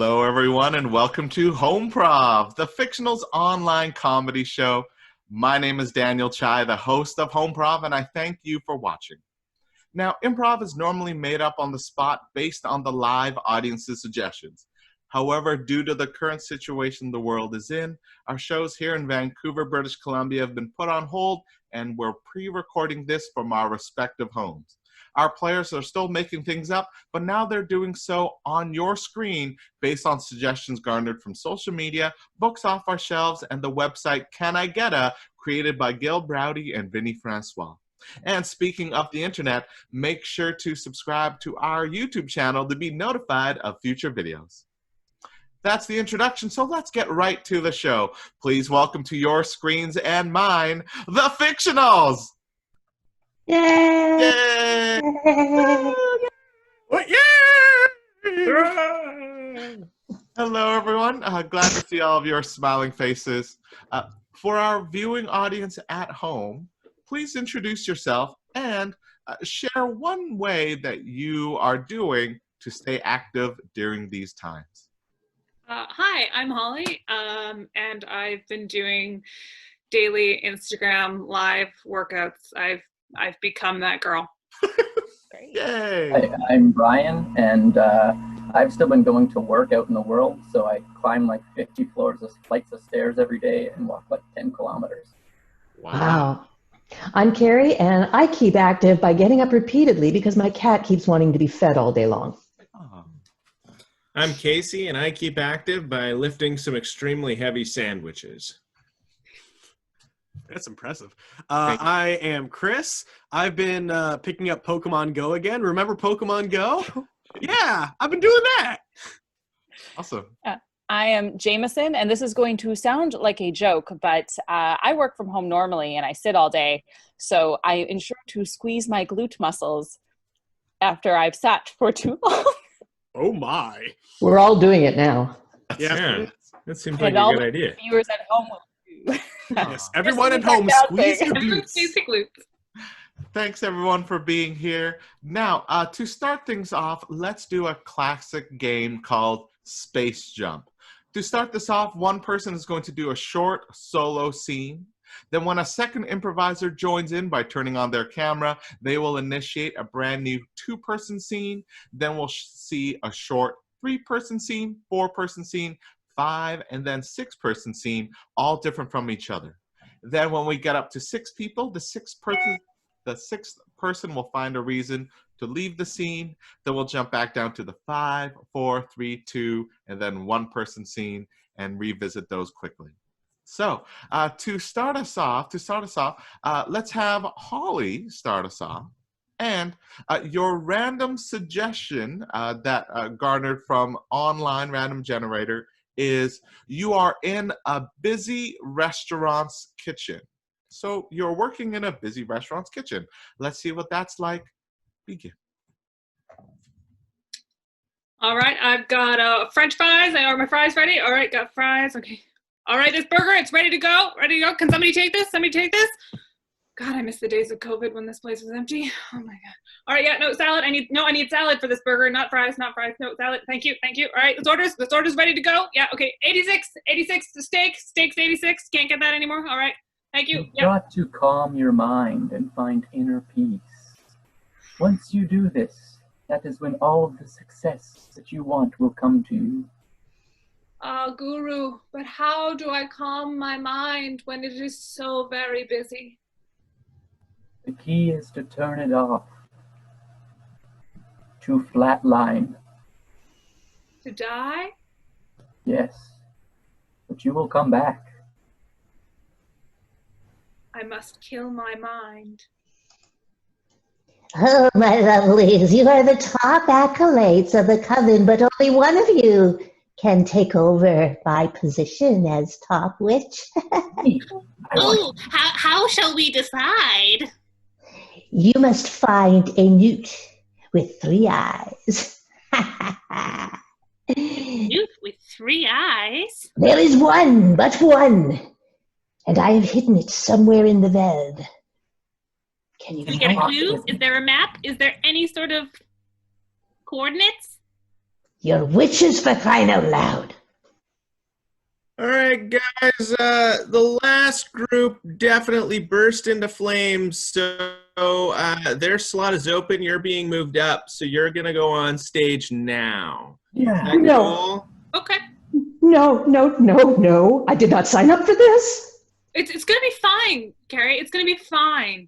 Hello, everyone, and welcome to Homeprov, the fictional's online comedy show. My name is Daniel Chai, the host of Homeprov, and I thank you for watching. Now, improv is normally made up on the spot based on the live audience's suggestions. However, due to the current situation the world is in, our shows here in Vancouver, British Columbia have been put on hold, and we're pre-recording this from our respective homes. Our players are still making things up, but now they're doing so on your screen based on suggestions garnered from social media, books off our shelves, and the website Can I Getta, created by Gil Browdy and Vinnie Francois. And speaking of the internet, make sure to subscribe to our YouTube channel to be notified of future videos. That's the introduction, so let's get right to the show. Please welcome to your screens and mine, the Fictionals! Yay! Yay! Yay! Hello, everyone. Glad to see all of your smiling faces. For our viewing audience at home, please introduce yourself and share one way that you are doing to stay active during these times. Hi, I'm Holly, and I've been doing daily Instagram live workouts. I've become that girl. Great. Yay! Hi, I'm Bryan, and I've still been going to work out in the world, so I climb like 50 flights of stairs every day and walk like 10 kilometers. Wow. I'm Carrie, and I keep active by getting up repeatedly because my cat keeps wanting to be fed all day long. Oh. I'm Casey, and I keep active by lifting some extremely heavy sandwiches. That's impressive. I am Chris. I've been picking up Pokemon Go again. Remember Pokemon Go? Yeah, I've been doing that. Awesome. I am Jamieson, and this is going to sound like a joke, but I work from home normally, and I sit all day, so I ensure to squeeze my glute muscles after I've sat for too long. Oh my. We're all doing it now. Yeah, that seems like And a all good the idea. viewers at home will do. Yes, everyone at Just home, like squeeze your Everyone glutes. stays the glutes. Thanks, everyone, for being here. Now, to start things off, let's do a classic game called Space Jump. To start this off, one person is going to do a short solo scene. Then when a second improviser joins in by turning on their camera, they will initiate a brand new two-person scene. Then we'll see a short three-person scene, four-person scene, five, and then six-person scene, all different from each other. Then when we get up to six people, the sixth person will find a reason to leave the scene. Then we'll jump back down to the 5, 4, 3, 2, and then one-person scene and revisit those quickly. So to start us off, let's have Holly start us off. And your random suggestion that garnered from online random generator is you are in a busy restaurant's kitchen. So you're working in a busy restaurant's kitchen. Let's see what that's like. Begin. All right, I've got French fries. Are my fries ready? All right, got fries. Okay. All right, this burger, it's ready to go. Ready to go. Can somebody take this? Somebody take this? God, I miss the days of COVID when this place was empty. Oh my God. All right, yeah, no salad. I need salad for this burger, not fries. No salad. Thank you. All right, this order's ready to go. Yeah, okay. 86, the steak's 86. Can't get that anymore. All right. Thank you. You've Yep. got to calm your mind and find inner peace. Once you do this, that is when all of the success that you want will come to you. Guru, but how do I calm my mind when it is so very busy? The key is to turn it off. To flatline. To die? Yes. But you will come back. I must kill my mind. Oh, my lovelies, you are the top acolytes of the coven, but only one of you can take over my position as top witch. Oh, how shall we decide? You must find a newt with 3 eyes. Newt with 3 eyes? There is one, but one, and I have hidden it somewhere in the Veld. Can you Can we get a clue? Is there a map? Is there any sort of coordinates? You're witches for crying out loud. All right, guys. The last group definitely burst into flames, so their slot is open. You're being moved up, so you're gonna go on stage now. Yeah. Is that No. cool? Okay. No. I did not sign up for this. It's gonna be fine, Carrie. It's gonna be fine.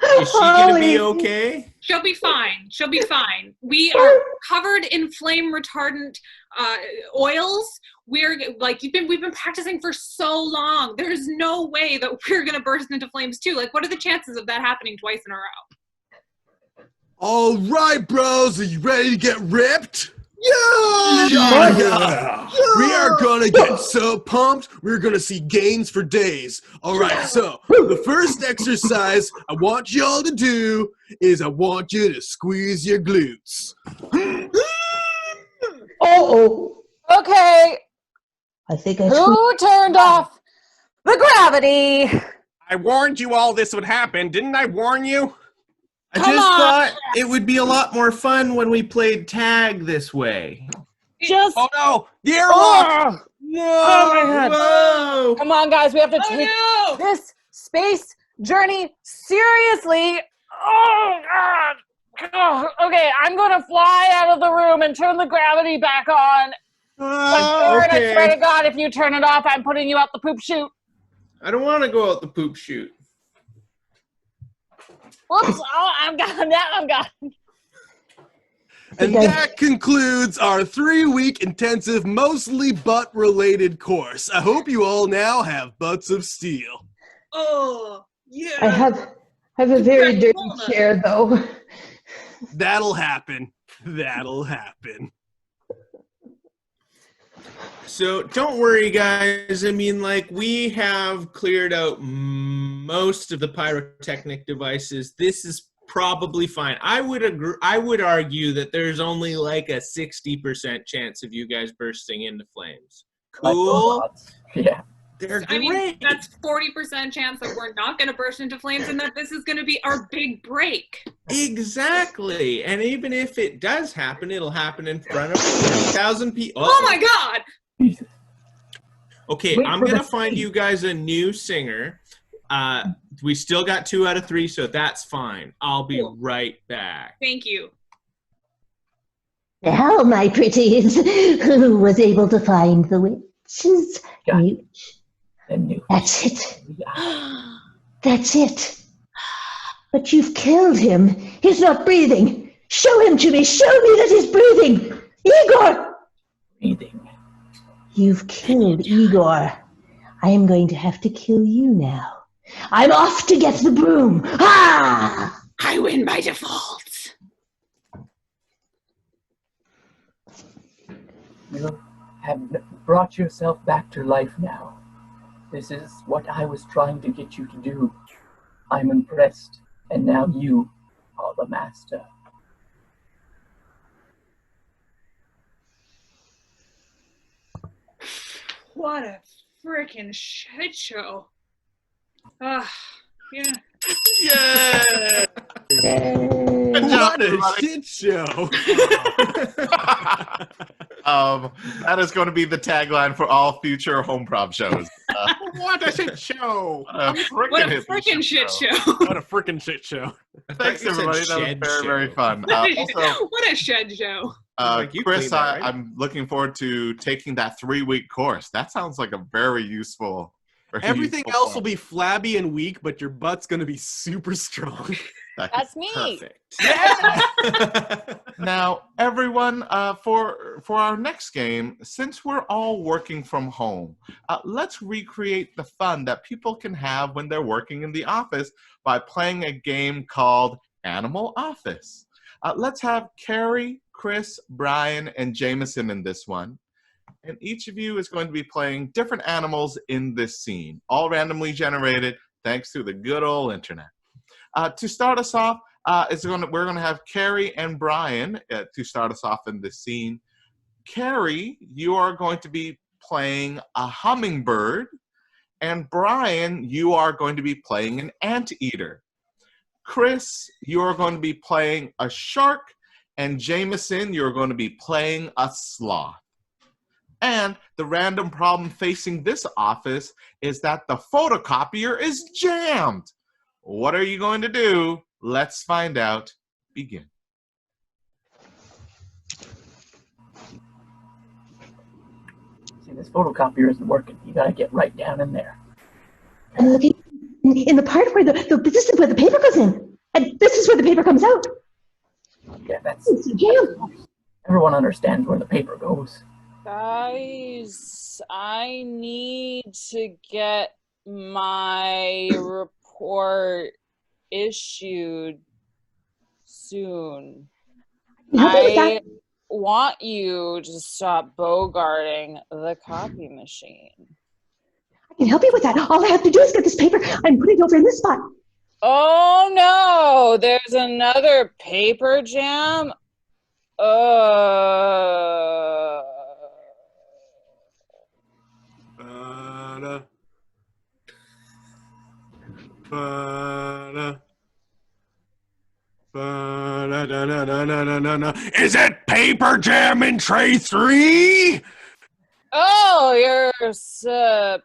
Is she gonna be Holly. okay? She'll be fine. She'll be fine. We are covered in flame retardant oils. We're like we've been practicing for so long. There's no way that we're gonna burst into flames too. Like, what are the chances of that happening twice in a row? All right, bros, are you ready to get ripped? Yeah! We are gonna get so pumped, we're gonna see gains for days. All right, so the first exercise I want y'all to do is I want you to squeeze your glutes. Oh. Okay, I think I who turned off the gravity? I warned you all this would happen, didn't I warn you? I Come just on. thought it would be a lot more fun when we played tag this way. Just Oh no, the airlock! oh, Whoa! Oh my God. Whoa! come on, guys. We have to Oh take no! this space journey seriously. Oh God. Oh, okay, I'm gonna fly out of the room and turn the gravity back on. But I swear to God, if you turn it off, I'm putting you out the poop chute. I don't want to go out the poop chute. Whoops! Oh, I'm gone. Now I'm gone. And that concludes our 3-week intensive, mostly butt-related course. I hope you all now have butts of steel. Oh yeah. I have a very dirty chair though. That'll happen. That'll happen. So don't worry, guys. I mean, like, we have cleared out most of the pyrotechnic devices. This is probably fine. I would agree. I would argue that there's only like a 60% chance of you guys bursting into flames. Cool. Yeah. They're I mean, great. that's 40% chance that we're not going to burst into flames and that this is going to be our big break. Exactly. And even if it does happen, it'll happen in front of 40,000 people. Oh my God! Okay, Wait I'm for going the to find you guys a new singer. We still got 2 out of 3, so that's fine. I'll be Cool. right back. Thank you. Now, my pretties, who was able to find the witch's Got it. nooch? And new. That's it. That's it. But you've killed him. He's not breathing. Show him to me. Show me that he's breathing. Igor! Breathing. You've killed Igor. I am going to have to kill you now. I'm off to get the broom. Ah! I win by default. You have brought yourself back to life now. This is what I was trying to get you to do. I'm impressed, and now you are the master. What a freaking shit show. Yeah. Yeah! What a shit show! That is going to be the tagline for all future Homeprov shows. What a shit show! What a freaking shit show. What a freaking shit show! Thanks, you said everybody. That was shed very, show. very fun. Also, What a shed show. Like, you Chris, cleaned that, right? I'm looking forward to taking that 3-week course. That sounds like a very useful. Everything else will be flabby and weak, but your butt's gonna be super strong. That's me. Perfect. Now, everyone, for our next game, since we're all working from home, let's recreate the fun that people can have when they're working in the office by playing a game called Animal Office. Let's have Carrie, Chris, Bryan, and Jamieson in this one. And each of you is going to be playing different animals in this scene, all randomly generated thanks to the good old internet. To start us off, we're going to have Carrie and Bryan to start us off in this scene. Carrie, you are going to be playing a hummingbird, and Bryan, you are going to be playing an anteater. Chris, you are going to be playing a shark, And Jamieson, you're going to be playing a sloth. And the random problem facing this office is that the photocopier is jammed. What are you going to do? Let's find out. Begin. See, this photocopier isn't working. You gotta get right down in there. I'm looking in the part where this is where the paper goes in. And this is where the paper comes out. Yeah, that's... It's a jam. Everyone understands where the paper goes. Guys, I need to get my report issued soon. Help me with I that. want you to stop bogarting the copy machine. I can help you with that. All I have to do is get this paper and put it over in this spot. Oh no, there's another paper jam? Ba-da. Ba-da. Ba-da-da-da-da-da-da-da. Is it paper jam in tray 3? Oh, you're surprised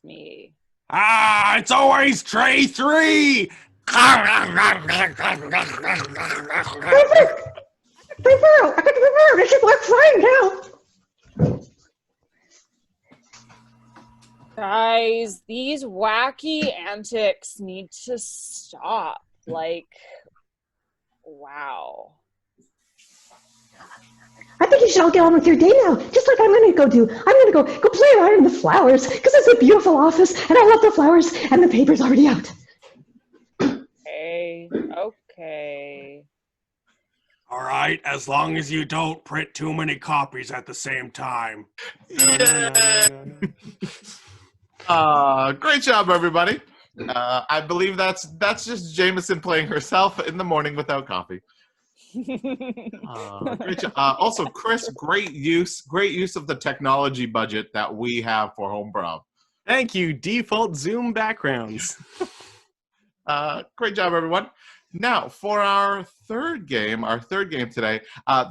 me. Ah, it's always tray 3. Paper! I got the paper. It should work fine now. Guys, these wacky antics need to stop. Like, wow. I think you should all get on with your day now, just like I'm gonna go do. I'm gonna go play around in the flowers, because it's a beautiful office, and I love the flowers, and the paper's already out. Okay. All right, as long as you don't print too many copies at the same time. Great job, everybody. I believe that's just Jamieson playing herself in the morning without coffee. Great job. Also, Chris, great use of the technology budget that we have for Homeprov. Thank you. Default Zoom backgrounds. Great job, everyone. Now, for our third game today,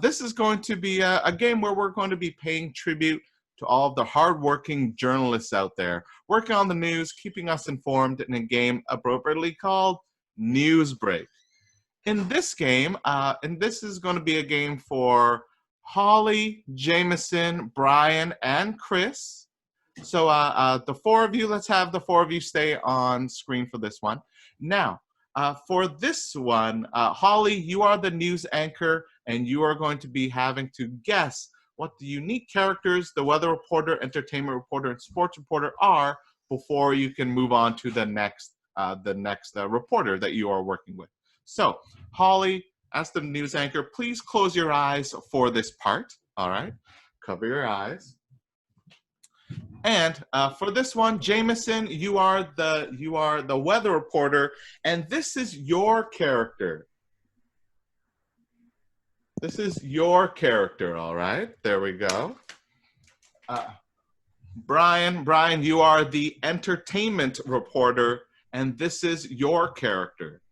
this is going to be a game where we're going to be paying tribute to all of the hardworking journalists out there, working on the news, keeping us informed in a game appropriately called Newsbreak. In this game, and this is going to be a game for Holly, Jamieson, Bryan, and Chris. So the four of you, let's have the four of you stay on screen for this one. Now, for this one, Holly, you are the news anchor, and you are going to be having to guess what the unique characters, the weather reporter, entertainment reporter, and sports reporter are before you can move on to the next reporter that you are working with. So, Holly, as the news anchor, please close your eyes for this part. All right, cover your eyes. And for this one, Jamieson, you are the weather reporter, and this is your character. This is your character, all right? There we go. Bryan, you are the entertainment reporter, and this is your character.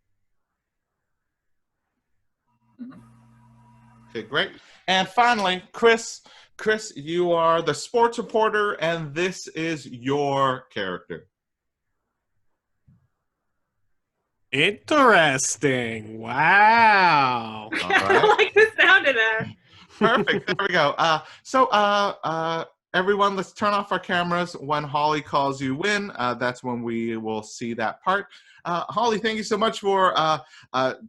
Okay, great. And finally, Chris, you are the sports reporter, and this is your character. Interesting. Wow. All I right. like the sound of that. Perfect. There we go. Everyone, let's turn off our cameras when Holly calls you in. That's when we will see that part. Holly, thank you so much for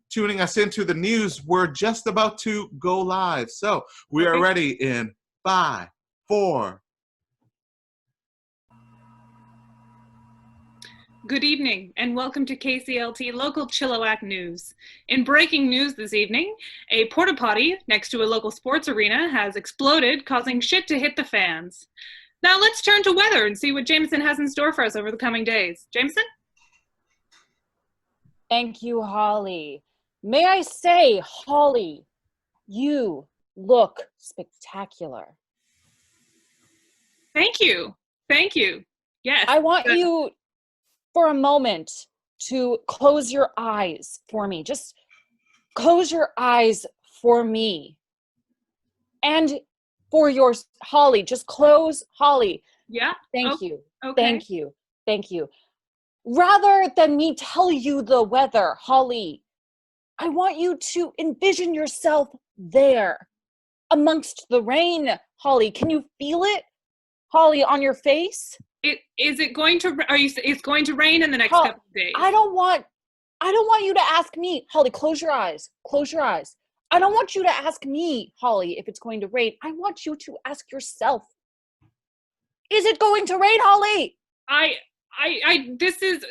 tuning us into the news. We're just about to go live. So we are ready in 5, 4. Good evening, and welcome to KCLT Local Chilliwack News. In breaking news this evening, a porta potty next to a local sports arena has exploded, causing shit to hit the fans. Now let's turn to weather and see what Jamieson has in store for us over the coming days. Jamieson? Thank you, Holly. May I say, Holly, you look spectacular. Thank you. Thank you. Yes. I want you for a moment to close your eyes for me. Just Close your eyes for me. And for your Holly. Just close, Holly. Yeah. Thank you. Okay. Thank you. Thank you. Rather than me tell you the weather, Holly, I want you to envision yourself there amongst the rain. Holly, can you feel it? Holly, on your face? Is it going to? It's going to rain in the next couple of days. I don't want you to ask me. Holly, close your eyes. Close your eyes. I don't want you to ask me, Holly, if it's going to rain. I want you to ask yourself. Is it going to rain, Holly? This is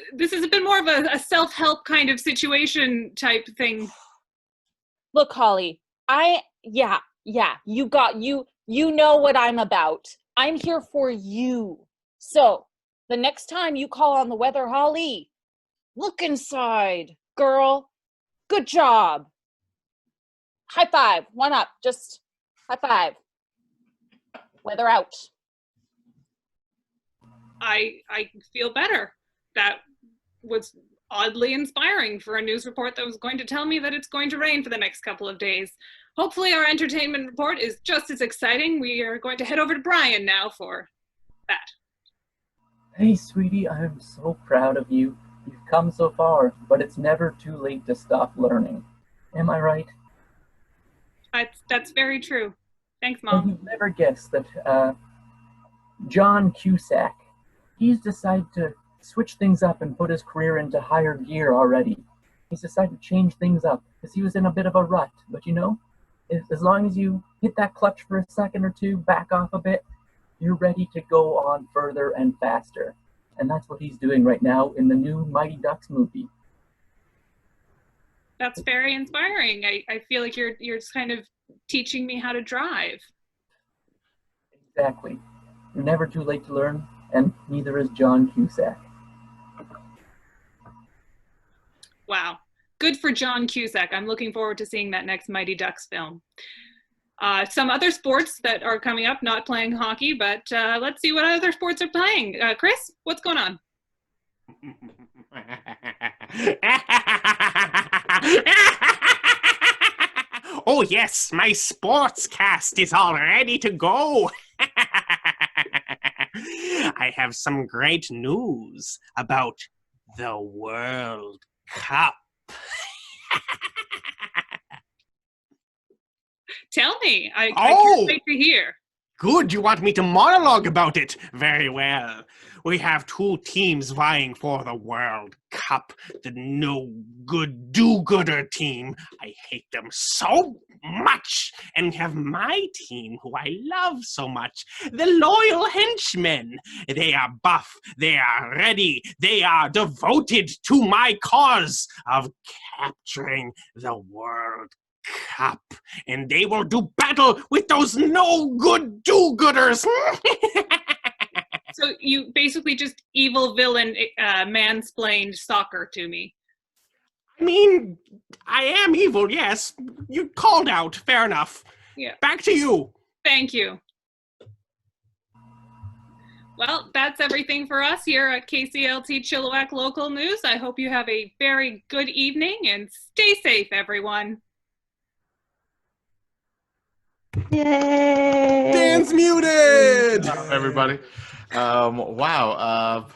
a bit more of a self-help kind of situation type thing. Look, Holly, you know what I'm about. I'm here for you. So, the next time you call on the weather, Holly, look inside, girl. Good job. High five. One up. Just high five. Weather out. I feel better. That was oddly inspiring for a news report that was going to tell me that it's going to rain for the next couple of days. Hopefully our entertainment report is just as exciting. We are going to head over to Bryan now for that. Hey, sweetie, I'm so proud of you. You've come so far, but it's never too late to stop learning. Am I right? That's very true. Thanks, Well, Mom. you'd never guess that John Cusack, he's decided to switch things up and put his career into higher gear already. He's decided to change things up because he was in a bit of a rut. But you know, as long as you hit that clutch for a second or two, back off a bit, you're ready to go on further and faster. And that's what he's doing right now in the new Mighty Ducks movie. That's very inspiring. I feel like you're just kind of teaching me how to drive. Exactly. You're never too late to learn, and neither is John Cusack. Wow. Good for John Cusack. I'm looking forward to seeing that next Mighty Ducks film. Some other sports that are coming up, not playing hockey, but let's see what other sports are playing. Chris, what's going on? Oh, yes, my sports cast is all ready to go. I have some great news about the World Cup. Tell me. I can't wait to hear. Good, you want me to monologue about it? Very well. We have two teams vying for the World Cup. The no-good do-gooder team. I hate them so much. And we have my team, who I love so much. The loyal henchmen. They are buff. They are ready. They are devoted to my cause of capturing the World Cup, and they will do battle with those no-good do-gooders. So you basically just evil villain mansplained soccer to me. I mean, I am evil, yes. You called out. Fair enough. Yeah. Back to you. Thank you. Well, that's everything for us here at KCLT Chilliwack Local News. I hope you have a very good evening and stay safe, everyone. Yay! Dan's muted! Everybody. Wow.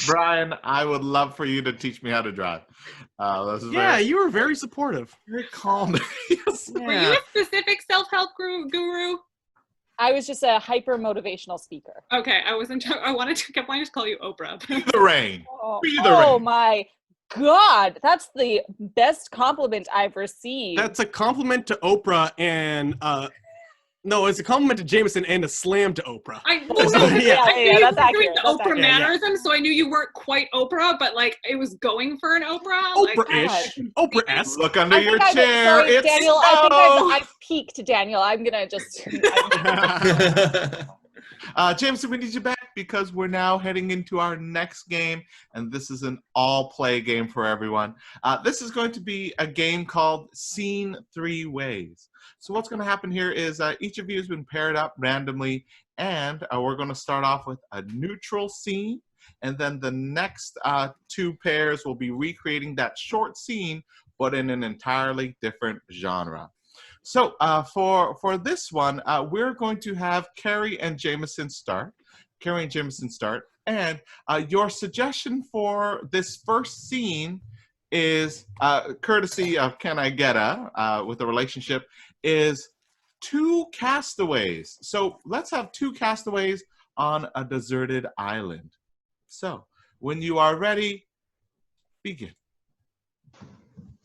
Bryan, I would love for you to teach me how to drive. You were very supportive. Very calm. Yes. Were you a specific self-help guru? I was just a hyper motivational speaker. Okay, I wasn't. I kept wanting to call you Oprah. The rain. Oh my God, that's the best compliment I've received. That's a compliment to Oprah and no, it's a compliment to Jamieson and a slam to Oprah. I knew that's accurate. The Oprah mannerism, so I knew you weren't quite Oprah, but like it was going for an Oprah. Oprah-ish. Oprah-esque. Look under your chair. Sorry, It's Daniel. snow. I think I've peaked, Daniel. I'm gonna just. Jameson, we need you back because we're now heading into our next game, and this is an all-play game for everyone. This is going to be a game called Scene 3 Ways. So what's going to happen here is each of you has been paired up randomly, and we're going to start off with a neutral scene, and then the next two pairs will be recreating that short scene but in an entirely different genre. So for this one, we're going to have Carrie and Jamieson start. And your suggestion for this first scene is, courtesy of Can I Get A, with the relationship, is 2 castaways. So let's have 2 castaways on a deserted island. So when you are ready, begin.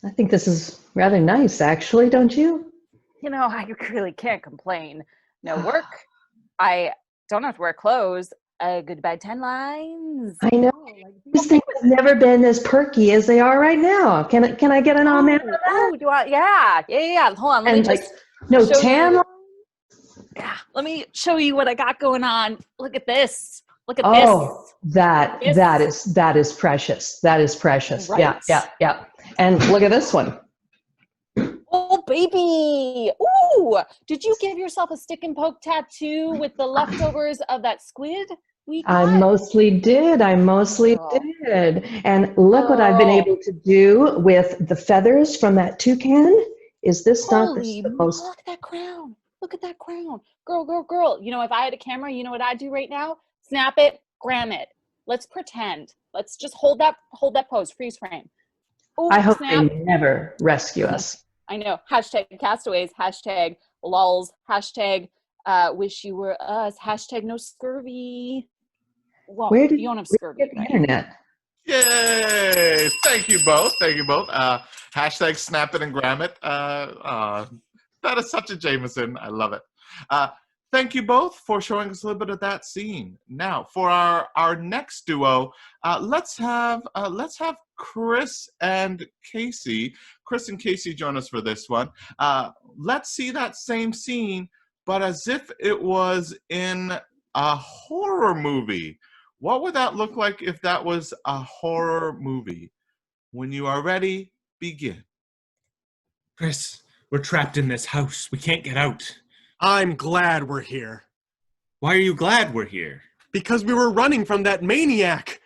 I think this is rather nice, actually, don't you? You know, I really can't complain. No work. I don't have to wear clothes. Goodbye 10 lines. I know. These things have never been as perky as they are right now. Can I get an amen on that? Oh, you want? Yeah. Hold on. Let me And just no show tan. you. Yeah, let me show you what I got going on. Look at this. Look at Oh, this. that is precious. That is precious. Right? Yeah. And look at this one. Oh, baby. Ooh, did you give yourself a stick and poke tattoo with the leftovers of that squid we got? I mostly did. And look what I've been able to do with the feathers from that toucan. Is this not the most? Look at that crown. Look at that crown. Girl. You know, if I had a camera, you know what I'd do right now? Snap it, gram it. Let's pretend. Let's just hold that pose, freeze frame. Ooh, I hope snap. they never rescue us. I know. Hashtag castaways. Hashtag lols. Hashtag wish you were us. Hashtag no scurvy. Well, Where did you don't have you scurvy, get the right? internet? Yay! Thank you both. Hashtag snap it and gram it. That is such a Jameson. I love it. Thank you both for showing us a little bit of that scene. Now, for our next duo, let's have Chris and Casey. Chris and Casey join us for this one. Let's see that same scene, but as if it was in a horror movie. What would that look like if that was a horror movie? When you are ready, begin. Chris, we're trapped in this house. We can't get out. I'm glad we're here. Why are you glad we're here? Because we were running from that maniac.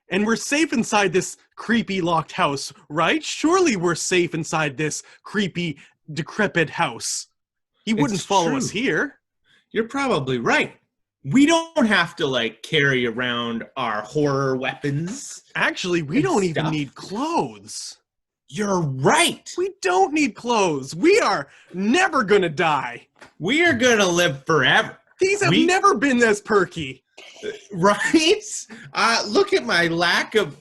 And we're safe inside this creepy locked house, right? Surely we're safe inside this creepy, decrepit house. He wouldn't follow us here. You're probably right. We don't have to, carry around our horror weapons. Actually, we don't even need clothes. You're right. We don't need clothes. We are never gonna die. We are gonna live forever. These have never been this perky. Right? Look at my lack of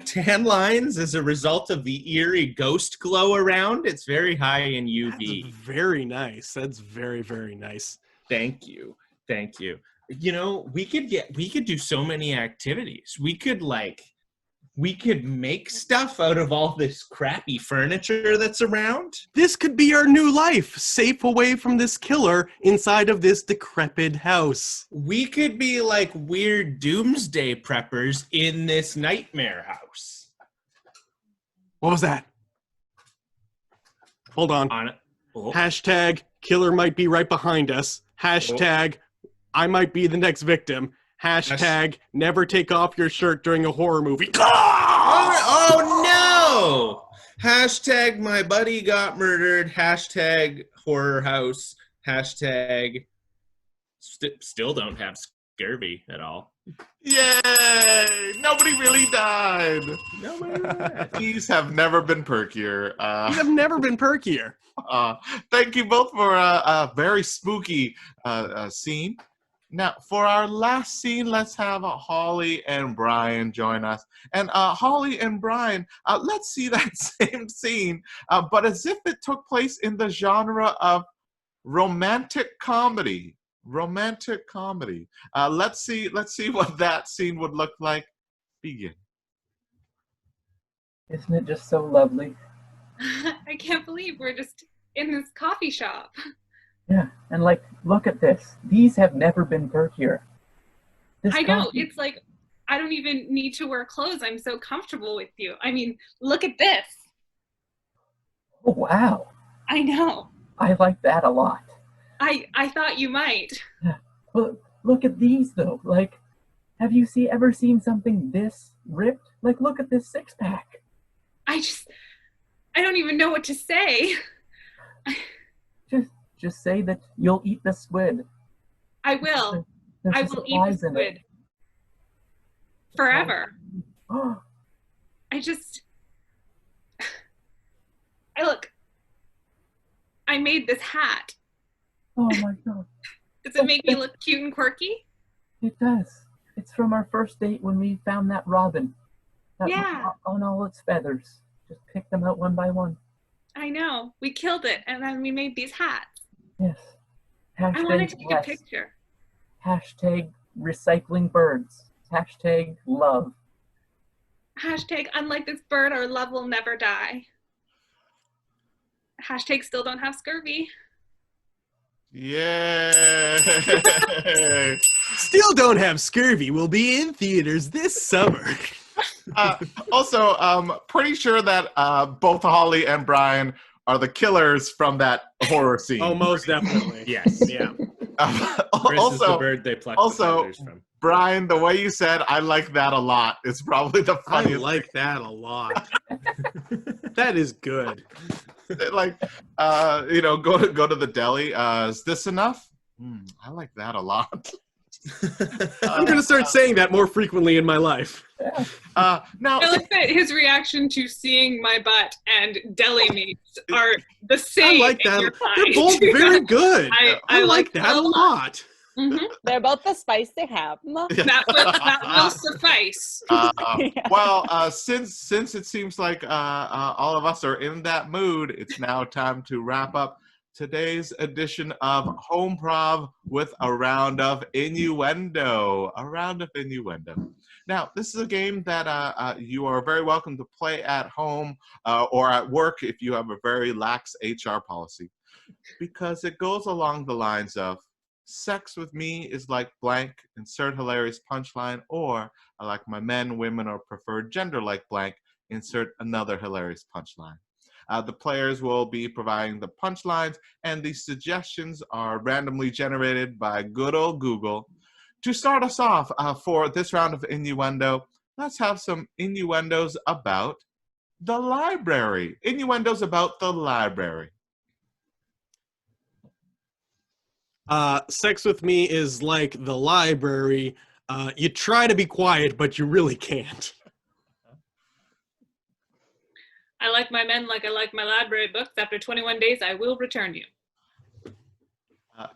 tan lines as a result of the eerie ghost glow around. It's very high in UV. That's very nice. That's very, very nice. Thank you. You know, we could do so many activities. We could make stuff out of all this crappy furniture that's around. This could be our new life, safe away from this killer inside of this decrepit house. We could be like weird doomsday preppers in this nightmare house. What was that? Hold on. Hashtag killer might be right behind us. Hashtag I might be the next victim. Hashtag never take off your shirt during a horror movie. Oh no! Hashtag my buddy got murdered. Hashtag horror house. Hashtag still don't have scurvy at all. Yay! Nobody really died. These have never been perkier. These have never been perkier. Thank you both for a very spooky scene. Now, for our last scene, let's have Holly and Bryan join us. And Holly and Bryan, let's see that same scene, but as if it took place in the genre of romantic comedy. Let's see what that scene would look like. Begin. Isn't it just so lovely? I can't believe we're just in this coffee shop. Yeah, and look at this. These have never been perkier. I know, it's like, I don't even need to wear clothes. I'm so comfortable with you. I mean, look at this. Oh, wow. I know. I like that a lot. I thought you might. Yeah. Well, look at these, though. Have you ever seen something this ripped? Look at this six-pack. I don't even know what to say. Just say that you'll eat the squid. I will. There's I a will eat the surprise in it. squid. Forever. Oh, I made this hat. oh my god. Does it make me look cute and quirky? It does. It's from our first date when we found that robin. Yeah. On all its feathers. Just pick them out one by one. I know. We killed it, and then we made these hats. Yes. I want to Hashtag take a yes. picture. Hashtag recycling birds. Hashtag love. Hashtag unlike this bird, our love will never die. Hashtag still don't have scurvy. Yay! Still Don't Have Scurvy will be in theaters this summer. Also, pretty sure that both Holly and Brian are the killers from that horror scene. Oh, most definitely. Yes. Yeah. Chris is the bird they plucked the feathers from. Brian, the way you said "I like that a lot" is probably the I funniest. like that a lot. That is good. Like, go to the deli. Is this enough? I like that a lot. I'm going to start saying that more frequently in my life. Now, I like that his reaction to seeing my butt and deli meats are the same. I like in that. your They're mind. both very good. I like that a lot. Mm-hmm. They're both the spice they have. That will suffice. Well, since it seems like all of us are in that mood, it's now time to wrap up today's edition of Homeprov with a round of innuendo. Now, this is a game that you are very welcome to play at home or at work if you have a very lax HR policy, because it goes along the lines of sex with me is like blank, insert hilarious punchline, or I like my men, women, or preferred gender like blank, insert another hilarious punchline. The players will be providing the punchlines, and the suggestions are randomly generated by good old Google. To start us off for this round of innuendo, let's have some innuendos about the library. Innuendos about the library. Sex with me is like the library. You try to be quiet, but you really can't. I like my men like I like my library books. After 21 days, I will return you.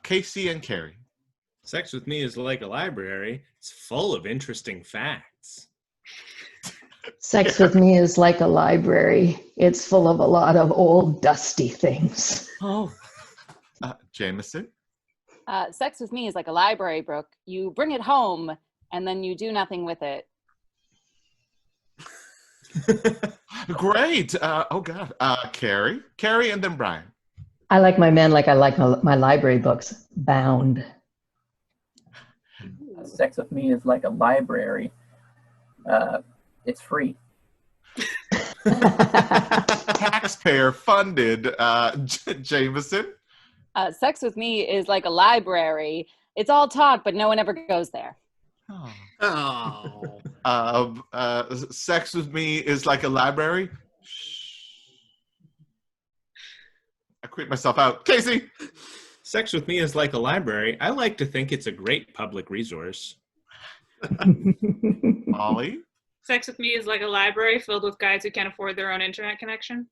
Casey and Carrie. Sex with me is like a library. It's full of interesting facts. Sex with me is like a library. It's full of a lot of old, dusty things. Oh. Jamieson. Sex with me is like a library, Brooke. You bring it home, and then you do nothing with it. Great. Oh, God. Carrie, and then Brian. I like my men like I like my library books, bound. Sex with me is like a library. It's free. Taxpayer funded. Jamieson. Sex with me is like a library. It's all talk, but no one ever goes there. Oh. Sex with me is like a library. I quit myself out. Casey. Sex with me is like a library. I like to think it's a great public resource. Molly. Sex with me is like a library filled with guys who can't afford their own internet connection.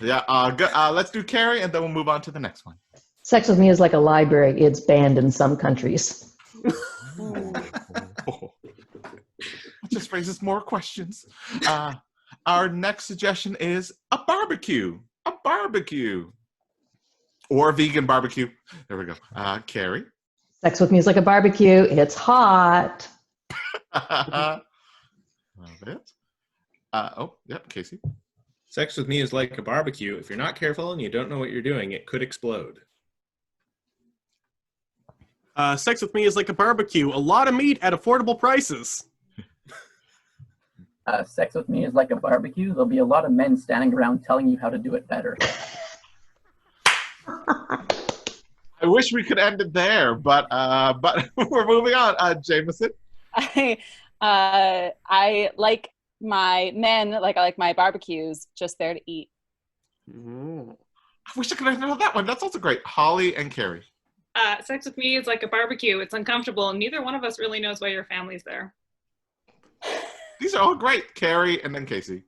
Let's do Carrie, and then we'll move on to the next one. Sex with me is like a library. It's banned in some countries. That just raises more questions. Our next suggestion is a barbecue. Or vegan barbecue. There we go. Carrie. Sex with me is like a barbecue. It's hot. Love it. Casey. Sex with me is like a barbecue. If you're not careful and you don't know what you're doing, it could explode. Sex with me is like a barbecue. A lot of meat at affordable prices. Sex with me is like a barbecue. There'll be a lot of men standing around telling you how to do it better. I wish we could end it there, but we're moving on. Jamieson. I like my men like I like my barbecues, just there to eat. I wish I could have known that one. That's also great. Holly and Carrie. Sex with me is like a barbecue. It's uncomfortable, and neither one of us really knows why your family's there. These are all great. Carrie and then Casey.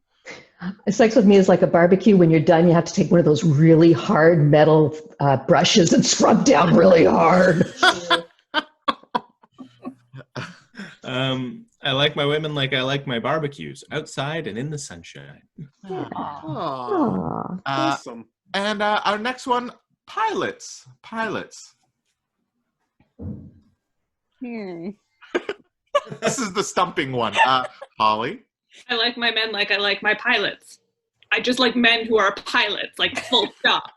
Sex with me is like a barbecue. When you're done, you have to take one of those really hard metal brushes and scrub down really hard. I like my women like I like my barbecues, outside and in the sunshine. Aww. Awesome. And our next one, pilots. This is the stumping one. Holly. I like my men like I like my pilots. I just like men who are pilots, like full stop.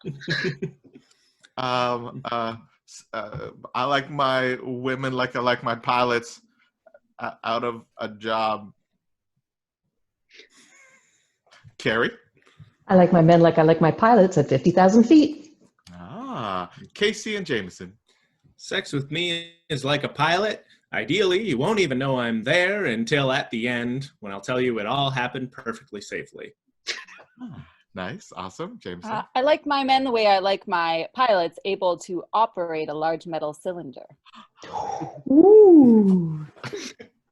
I like my women like I like my pilots out of a job. Carrie? I like my men like I like my pilots at 50,000 feet. Casey and Jamieson. Sex with me is like a pilot. Ideally, you won't even know I'm there until at the end, when I'll tell you it all happened perfectly safely. Nice. Awesome. Jameson. I like my men the way I like my pilots, able to operate a large metal cylinder. Ooh.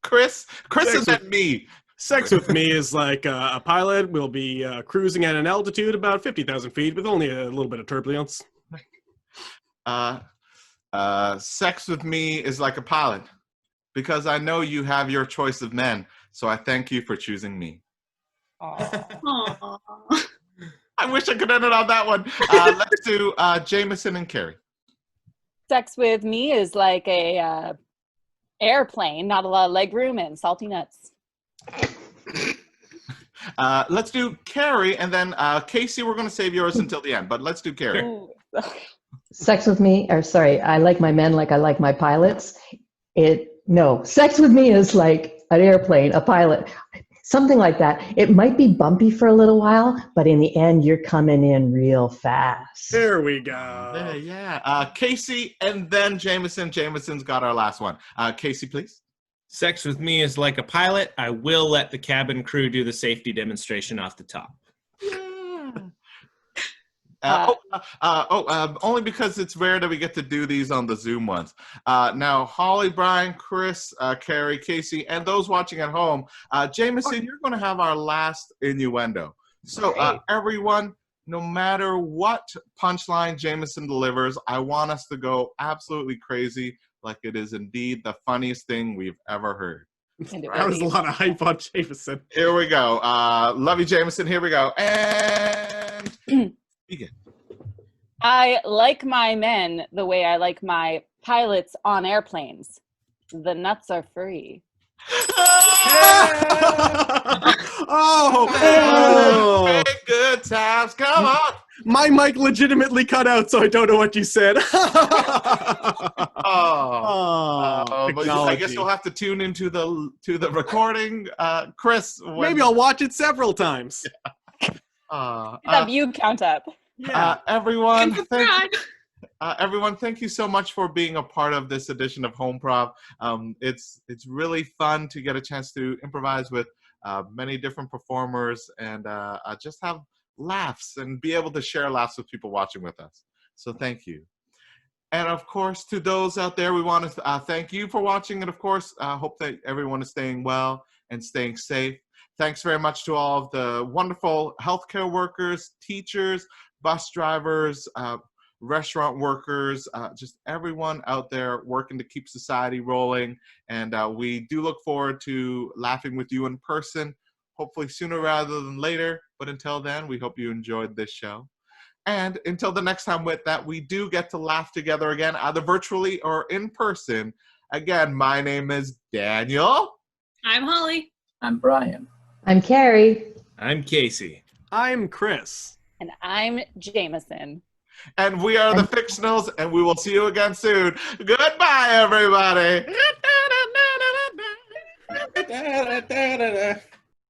Chris and then me. Sex with me is like a pilot will be cruising at an altitude about 50,000 feet with only a little bit of turbulence. Sex with me is like a pilot because I know you have your choice of men, so I thank you for choosing me. Aww. I wish I could end it on that one. Let's do Jamieson and Carrie. Sex with me is like a airplane, not a lot of leg room and salty nuts. Let's do Carrie, and then Casey, we're going to save yours until the end, but let's do Carrie. Sex with me, or sorry, I like my men like I like my pilots. Sex with me is like an airplane, a pilot, something like that. It might be bumpy for a little while, but in the end, you're coming in real fast. There we go. Yeah. Casey, and then Jamieson. Jamieson's got our last one. Casey, please. Sex with me is like a pilot. I will let the cabin crew do the safety demonstration off the top. Only because it's rare that we get to do these on the Zoom ones. Now, Holly, Bryan, Chris, Carrie, Casey, and those watching at home, Jamieson, you're going to have our last innuendo. So, everyone, no matter what punchline Jamieson delivers, I want us to go absolutely crazy, like it is indeed the funniest thing we've ever heard. That was a lot of hype on Jamieson. Here we go. Love you, Jamieson. Here we go. And begin. I like my men the way I like my pilots on airplanes. The nuts are free. Good times. Come on. My mic legitimately cut out, so I don't know what you said. But I guess you'll have to tune into the recording, Chris. Maybe I'll watch it several times. That view count up. Everyone, thank you so much for being a part of this edition of Homeprov. It's really fun to get a chance to improvise with many different performers and just have laughs and be able to share laughs with people watching with us. So thank you. And of course, to those out there, we want to thank you for watching. And of course, hope that everyone is staying well and staying safe. Thanks very much to all of the wonderful healthcare workers, teachers, bus drivers, restaurant workers, just everyone out there working to keep society rolling. And we do look forward to laughing with you in person, hopefully sooner rather than later. But until then, we hope you enjoyed this show. And until the next time with that, we do get to laugh together again, either virtually or in person. Again, my name is Daniel. I'm Holly. I'm Bryan. I'm Carrie. I'm Casey. I'm Chris. And I'm Jamieson. And we are the Fictionals, and we will see you again soon. Goodbye, everybody.